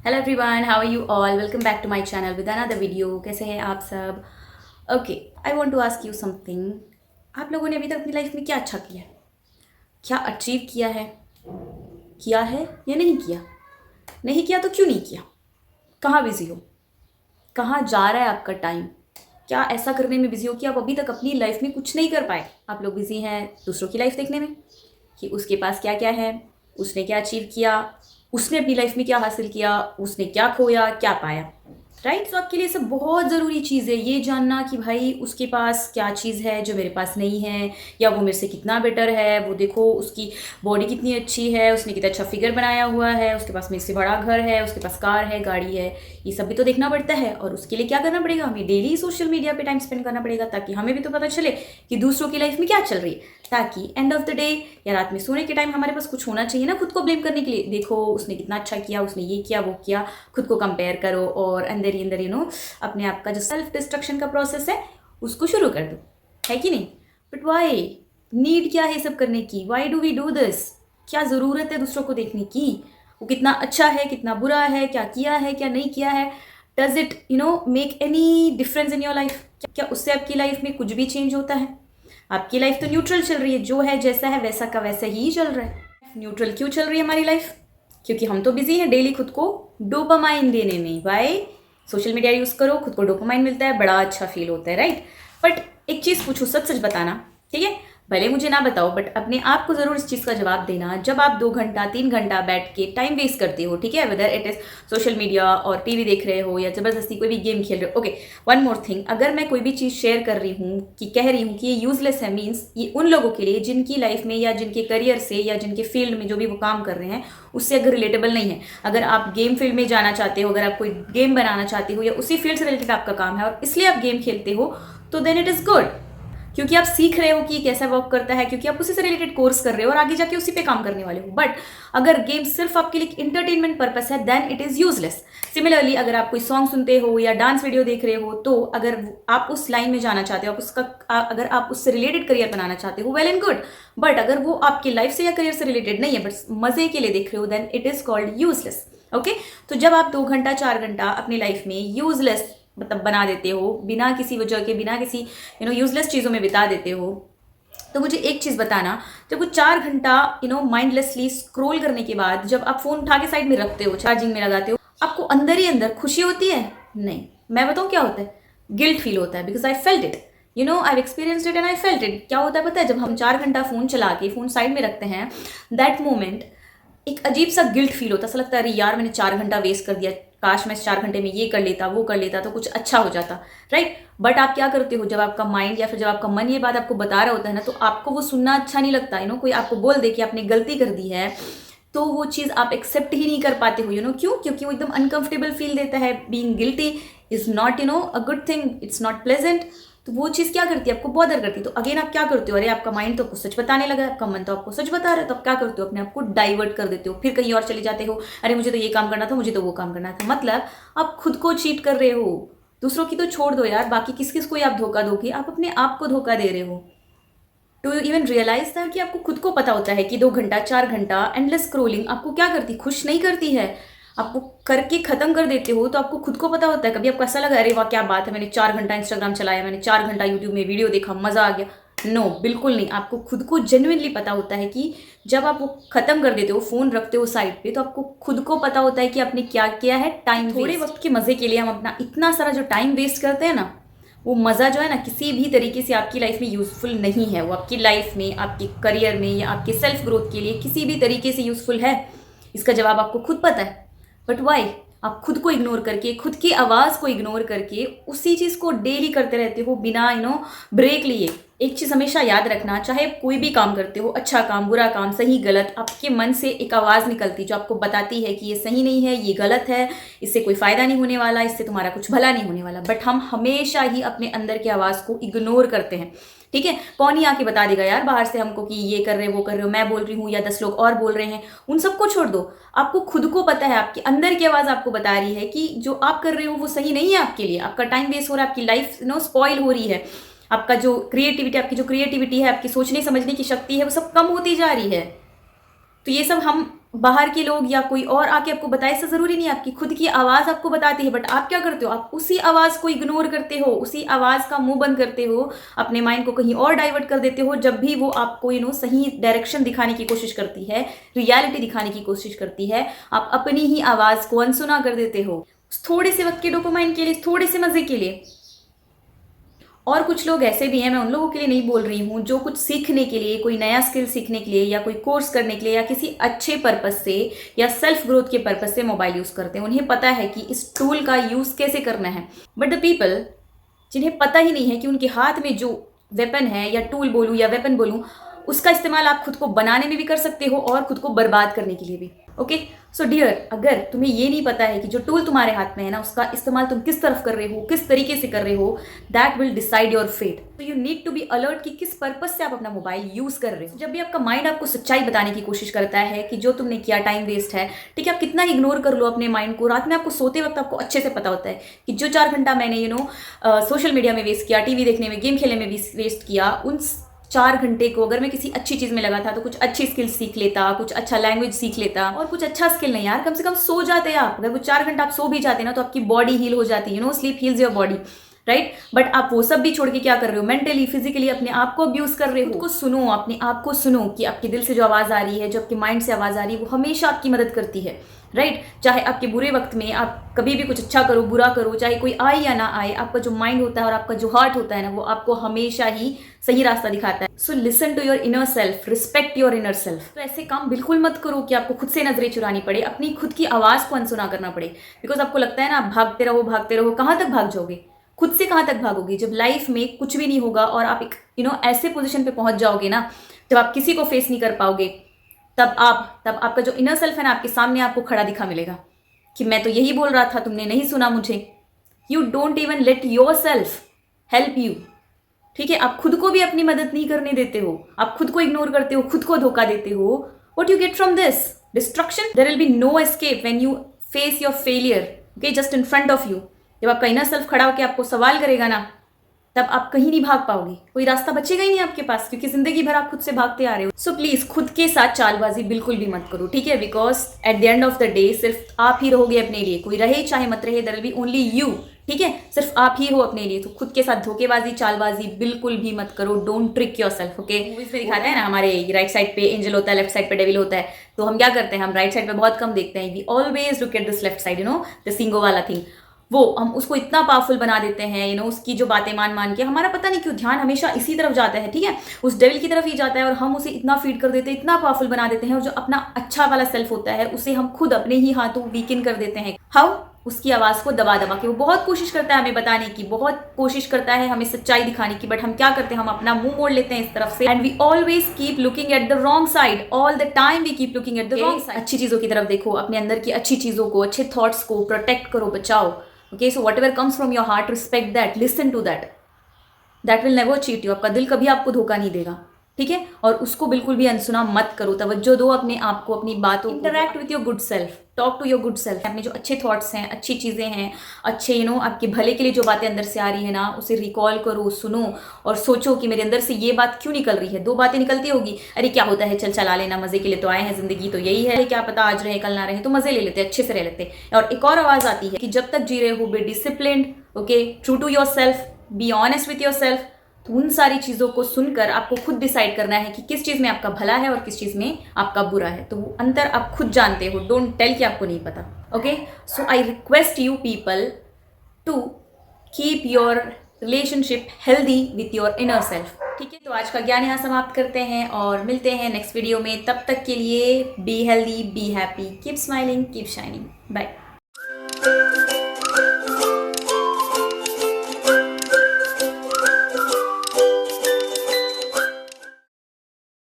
Hello everyone, how are you all? Welcome back to my channel with another video. कैसे हैं आप सब? Okay, I want to ask you something. आप लोगों ने अभी तक अपनी लाइफ में क्या अच्छा किया है? क्या अचीव किया है या नहीं किया? नहीं किया तो क्यों नहीं किया? कहाँ बिजी हो? कहाँ जा रहा है आपका टाइम? क्या ऐसा करने में बिजी हो कि आप अभी तक अपनी लाइफ में कुछ नहीं कर पाए? आप लोग बिजी हैं दूसरों की लाइफ देखने में कि उसके पास क्या क्या है, उसने क्या अचीव किया, उसने अपनी लाइफ में क्या हासिल किया, उसने क्या खोया, क्या पाया। राइट? तो आपके लिए सब बहुत ज़रूरी चीज़ है ये जानना कि भाई उसके पास क्या चीज़ है जो मेरे पास नहीं है, या वो मेरे से कितना बेटर है। वो देखो उसकी बॉडी कितनी अच्छी है, उसने कितना अच्छा फिगर बनाया हुआ है, उसके पास मेरे से बड़ा घर है, उसके पास कार है, गाड़ी है। ये सब भी तो देखना पड़ता है। और उसके लिए क्या करना पड़ेगा? हमें डेली सोशल मीडिया पे टाइम स्पेंड करना पड़ेगा ताकि हमें भी तो पता चले कि दूसरों की लाइफ में क्या चल रही है, ताकि एंड ऑफ द डे या रात में सोने के टाइम हमारे पास कुछ होना चाहिए ना खुद को ब्लेम करने के लिए। देखो उसने कितना अच्छा किया, उसने ये किया वो किया। खुद को कंपेयर करो और अंदर ही अंदर अपने आप का जो सेल्फ डिस्ट्रक्शन का प्रोसेस है उसको शुरू कर दो, है कि नहीं? But why? नीड क्या है सब करने की? Why do we do this? क्या ज़रूरत है दूसरों को देखने की? वो कितना अच्छा है, कितना बुरा है, क्या किया है, क्या नहीं किया है? Does it make any difference in your life? क्या उससे आपकी लाइफ में कुछ भी चेंज होता है? आपकी लाइफ तो न्यूट्रल चल रही है, जो है जैसा है वैसा का वैसा ही चल रहा है। न्यूट्रल क्यों चल रही है हमारी लाइफ? क्योंकि हम तो बिजी हैं डेली खुद को डोपामाइन देने में। वाई? सोशल मीडिया यूज़ करो, खुद को डोपामाइन मिलता है, बड़ा अच्छा फील होता है, राइट? बट एक चीज़ पूछूँ, सच सच बताना, ठीक है? भले मुझे ना बताओ बट अपने आप को ज़रूर इस चीज़ का जवाब देना। जब आप 2 घंटा 3 घंटा बैठ के टाइम वेस्ट करते हो, ठीक है, whether it is social media और टीवी देख रहे हो या ज़बरदस्ती कोई भी गेम खेल रहे हो। ओके, वन मोर थिंग, अगर मैं कोई भी चीज़ शेयर कर रही हूँ कि कह रही हूँ कि ये यूजलेस है, मीन्स ये उन लोगों के लिए जिनकी लाइफ में या जिनके करियर से या जिनके फील्ड में जो भी वो काम कर रहे हैं उससे अगर रिलेटेबल नहीं है। अगर आप गेम फील्ड में जाना चाहते हो, अगर आप कोई गेम बनाना चाहते हो या उसी फील्ड से रिलेटेड आपका काम है और इसलिए आप गेम खेलते हो, तो देन इट इज़ गुड, क्योंकि आप सीख रहे हो कि कैसा वर्क करता है, क्योंकि आप उसी से रिलेटेड कोर्स कर रहे हो और आगे जाके उसी पे काम करने वाले हो। बट अगर गेम सिर्फ आपके लिए इंटरटेनमेंट पर्पस है then it is useless. Similarly अगर आप कोई सॉन्ग सुनते हो या डांस वीडियो देख रहे हो, तो अगर आप उस लाइन में जाना चाहते हो, अगर आप उससे रिलेटेड करियर बनाना चाहते हो, वेल एंड गुड। बट अगर वो आपकी लाइफ से या करियर से रिलेटेड नहीं है बट मजे के लिए देख रहे हो, then it is called useless. Okay, तो जब आप 2 घंटा 4 घंटा अपनी लाइफ में यूजलेस मतलब बना देते हो, बिना किसी वजह के, बिना किसी यूजलेस चीज़ों में बिता देते हो, तो मुझे एक चीज़ बताना, जब वो 4 घंटा माइंडलेसली स्क्रॉल करने के बाद जब आप फ़ोन उठा के साइड में रखते हो, चार्जिंग में लगाते हो, आपको अंदर ही अंदर खुशी होती है? नहीं। मैं बताऊँ क्या होता है? गिल्ट फील होता है, because I felt it, I experienced it and I felt it. क्या होता है पता है? जब हम 4 घंटा फ़ोन चला के फ़ोन साइड में रखते हैं, दैट मोमेंट एक अजीब सा गिल्ट फील होता है। ऐसा लगता है अरे यार मैंने 4 घंटा वेस्ट कर दिया, काश मैं इस 4 घंटे में ये कर लेता, वो कर लेता तो कुछ अच्छा हो जाता, राइट? बट आप क्या करते हो, जब आपका माइंड या फिर जब आपका मन ये बात आपको बता रहा होता है ना, तो आपको वो सुनना अच्छा नहीं लगता। कोई आपको बोल दे कि आपने गलती कर दी है, तो वो चीज़ आप एक्सेप्ट ही नहीं कर पाते हो। क्यों? क्योंकि वो एकदम अनकंफर्टेबल फील देता है। Being guilty is not a good thing, it's not pleasant. तो वो चीज़ क्या करती है? आपको बॉदर करती है। तो अगेन आप क्या करते हो? अरे आपका माइंड तो आपको सच बताने लगा है, आपका मन तो आपको सच बता रहा है, तो आप क्या करते हो? अपने आप को डाइवर्ट कर देते हो, फिर कहीं और चले जाते हो। अरे मुझे तो ये काम करना था, मुझे तो वो काम करना था। मतलब आप खुद को चीट कर रहे हो। दूसरों की तो छोड़ दो यार, बाकी किस किस को आप धोखा दोगे? आप अपने आप को धोखा दे रहे हो। टू यू इवन रियलाइज था कि आपको खुद को पता होता है कि 2 घंटा 4 घंटा एंडलेस स्क्रोलिंग आपको क्या करती? खुश नहीं करती है। आपको करके खत्म कर देते हो, तो आपको खुद को पता होता है। कभी आपको ऐसा लगा अरे वाह क्या बात है, मैंने 4 घंटा इंस्टाग्राम चलाया, मैंने 4 घंटा यूट्यूब में वीडियो देखा, मजा आ गया? नो, बिल्कुल नहीं। आपको खुद को जेन्युइनली पता होता है कि जब आप वो खत्म कर देते हो, फोन रखते हो साइड पे, तो आपको खुद को पता होता है कि आपने क्या किया है। टाइम थोड़े वक्त के मजे के लिए हम अपना इतना सारा जो टाइम वेस्ट करते हैं ना, वो मज़ा जो है ना किसी भी तरीके से आपकी लाइफ में यूज़फुल नहीं है। वो आपकी लाइफ में, आपके करियर में या आपके सेल्फ ग्रोथ के लिए किसी भी तरीके से यूज़फुल है, इसका जवाब आपको खुद पता है। But why? आप खुद को इग्नोर करके, खुद की आवाज़ को इग्नोर करके उसी चीज़ को डेली करते रहते हो बिना ब्रेक लिए। एक चीज़ हमेशा याद रखना, चाहे कोई भी काम करते हो, अच्छा काम, बुरा काम, सही गलत, आपके मन से एक आवाज़ निकलती जो आपको बताती है कि ये सही नहीं है, ये गलत है, इससे कोई फ़ायदा नहीं होने वाला, इससे तुम्हारा कुछ भला नहीं होने वाला। बट हम हमेशा ही अपने अंदर की आवाज़ को इग्नोर करते हैं। ठीक है, कौन ही आके बता देगा यार बाहर से हमको कि ये कर रहे हो, वो कर रहे हो, मैं बोल रही हूँ या 10 लोग और बोल रहे हैं, उन सबको छोड़ दो। आपको खुद को पता है, आपके अंदर की आवाज़ आपको बता रही है कि जो आप कर रहे हो वो सही नहीं है आपके लिए। आपका टाइम वेस्ट हो रहा है, आपकी लाइफ स्पॉइल हो रही है, आपकी जो क्रिएटिविटी है, आपकी सोचने समझने की शक्ति है, वो सब कम होती जा रही है। तो ये सब हम बाहर के लोग या कोई और आके आपको बताए, ऐसा ज़रूरी नहीं है। आपकी खुद की आवाज़ आपको बताती है, बट आप क्या करते हो, आप उसी आवाज़ को इग्नोर करते हो, उसी आवाज़ का मुंह बंद करते हो, अपने माइंड को कहीं और डाइवर्ट कर देते हो जब भी वो आपको सही डायरेक्शन दिखाने की कोशिश करती है, रियलिटी दिखाने की कोशिश करती है। आप अपनी ही आवाज़ को अनसुना कर देते हो थोड़े से वक्त के डोपामाइन के लिए, थोड़े से मज़े के लिए। और कुछ लोग ऐसे भी हैं, मैं उन लोगों के लिए नहीं बोल रही हूँ, जो कुछ सीखने के लिए, कोई नया स्किल सीखने के लिए या कोई कोर्स करने के लिए या किसी अच्छे पर्पज से या सेल्फ ग्रोथ के पर्पज से मोबाइल यूज़ करते हैं। उन्हें पता है कि इस टूल का यूज़ कैसे करना है। बट द पीपल जिन्हें पता ही नहीं है कि उनके हाथ में जो वेपन है, या टूल बोलूँ या वेपन बोलूँ, उसका इस्तेमाल आप खुद को बनाने में भी कर सकते हो और खुद को बर्बाद करने के लिए भी। ओके, सो डियर, अगर तुम्हें ये नहीं पता है कि जो टूल तुम्हारे हाथ में है ना, उसका इस्तेमाल तुम किस तरफ कर रहे हो, किस तरीके से कर रहे हो, that will decide your fate. तो you need to be alert कि किस पर्पज से आप अपना मोबाइल यूज कर रहे हो। जब भी आपका माइंड आपको सच्चाई बताने की कोशिश करता है कि जो तुमने किया टाइम वेस्ट है, ठीक है, आप कितना इग्नोर कर लो अपने माइंड को। रात में आपको सोते वक्त आपको अच्छे से पता होता है कि जो 4 घंटा मैंने सोशल मीडिया में वेस्ट किया, टीवी देखने में, गेम खेलने में भी वेस्ट किया, उन 4 घंटे को अगर मैं किसी अच्छी चीज़ में लगा था तो कुछ अच्छी स्किल सीख लेता, कुछ अच्छा लैंग्वेज सीख लेता। और कुछ अच्छा स्किल नहीं यार, कम से कम सो जाते आप। अगर वो 4 घंटा आप सो भी जाते ना तो आपकी बॉडी हील हो जाती है। Sleep heels your body, right. But आप वो सब भी छोड़ के क्या कर रहे हो, मेंटली फिजिकली अपने आप को अब्यूज कर रहे हो। खुद को सुनो, अपने आप को सुनो कि आपके दिल से जो आवाज़ आ रही है, जो आपके माइंड से आवाज़ आ रही है, वो हमेशा आपकी मदद करती है, राइट। चाहे आपके बुरे वक्त में आप कभी भी कुछ अच्छा करो, बुरा करो, चाहे कोई आए या ना आए, आपका जो माइंड होता है और आपका जो हार्ट होता है ना, वो आपको हमेशा ही सही रास्ता दिखाता है। So listen to your inner self, respect your inner self. तो ऐसे काम बिल्कुल मत करो कि आपको खुद से नजरें चुरानी पड़े, अपनी खुद की आवाज़ को अनसुना करना पड़े। बिकॉज आपको लगता है ना आप भागते रहो भागते रहो, कहाँ तक भाग जाओगे, खुद से कहाँ तक भागोगे। जब लाइफ में कुछ भी नहीं होगा और आप एक ऐसे पोजीशन पे पहुंच जाओगे ना, जब आप किसी को फेस नहीं कर पाओगे, तब आपका जो इनर सेल्फ है ना, आपके सामने आपको खड़ा दिखा मिलेगा कि मैं तो यही बोल रहा था, तुमने नहीं सुना मुझे। You don't even let your self help you, ठीक है। आप खुद को भी अपनी मदद नहीं करने देते हो, आप खुद को इग्नोर करते हो, खुद को धोखा देते हो। What you get from this? Destruction. There will be no escape when you face your failure, okay, just in front of you. जब आपका इनर सेल्फ खड़ा होकर आपको सवाल करेगा ना, तब आप कहीं नहीं भाग पाओगे, कोई रास्ता बचेगा ही नहीं आपके पास, क्योंकि जिंदगी भर आप खुद से भागते आ रहे हो। सो प्लीज खुद के साथ चालबाजी बिल्कुल भी मत करो, ठीक है। Because at the end of the day सिर्फ आप ही रहोगे अपने लिए, कोई रहे चाहे मत रहे, there will be only you, ठीक है। सिर्फ आप ही हो अपने लिए। तो खुद के साथ धोखेबाजी चालबाजी बिल्कुल भी मत करो। Don't trick your self, okay. Movies में दिखाते हैं ना, हमारे राइट साइड पे एंजल होता है, लेफ्ट साइड पे डेविल होता है। तो हम क्या करते हैं, हम राइट साइड पे बहुत कम देखते हैं। We always look at this left side, the सिंगो वाला थिंग। वो हम उसको इतना पावरफुल बना देते हैं, उसकी जो बातें मान मान के हमारा पता नहीं क्यों ध्यान हमेशा इसी तरफ जाता है, ठीक है, उस डेविल की तरफ ही जाता है। और हम उसे इतना फीड कर देते हैं, इतना पावरफुल बना देते हैं, और जो अपना अच्छा वाला सेल्फ होता है उसे हम खुद अपने ही हाथों वीकन कर देते हैं। हाउ? उसकी आवाज़ को दबा दबा के। वो बहुत कोशिश करता है हमें बताने की, बहुत कोशिश करता है हमें सच्चाई दिखाने की, बट हम क्या करते हैं, हम अपना मुंह मोड़ लेते हैं इस तरफ से। And we always keep looking at the wrong side, all the time we keep looking at the wrong side. अच्छी चीज़ों की तरफ देखो, अपने अंदर की अच्छी चीज़ों को, अच्छे थॉट्स को प्रोटेक्ट करो, बचाओ। Okay, so whatever comes from your heart, respect that, listen to that. That will never cheat you. आपका दिल कभी आपको धोखा नहीं देगा, ठीक है। और उसको बिल्कुल भी अनसुना मत करो, तवज्जो दो अपने आप को, अपनी बातों को। Interact with your good self, talk to your good self. अपने जो अच्छे थॉट्स हैं, अच्छी चीज़ें हैं, अच्छे आपके भले के लिए जो बातें अंदर से आ रही है ना, उसे रिकॉल करो, सुनो और सोचो कि मेरे अंदर से ये बात क्यों निकल रही है। 2 बातें निकलती होगी, अरे क्या होता है, चल चला लेना, मज़े के लिए तो आए हैं, ज़िंदगी तो यही है, क्या पता आज रहे कल ना रहे, तो मज़े ले लेते, अच्छे से रह लेते। और एक और आवाज़ आती है कि जब तक जी रहे हो, be disciplined, okay, true to your self, be honest with your self. तो उन सारी चीज़ों को सुनकर आपको खुद डिसाइड करना है कि किस चीज़ में आपका भला है और किस चीज़ में आपका बुरा है। तो वो अंतर आप खुद जानते हो, डोंट टेल कि आपको नहीं पता, okay. So I request you people to keep your relationship healthy with your inner self, ठीक है। तो आज का ज्ञान यहाँ समाप्त करते हैं और मिलते हैं नेक्स्ट वीडियो में। तब तक के लिए be healthy, be happy, keep smiling, keep shining, bye.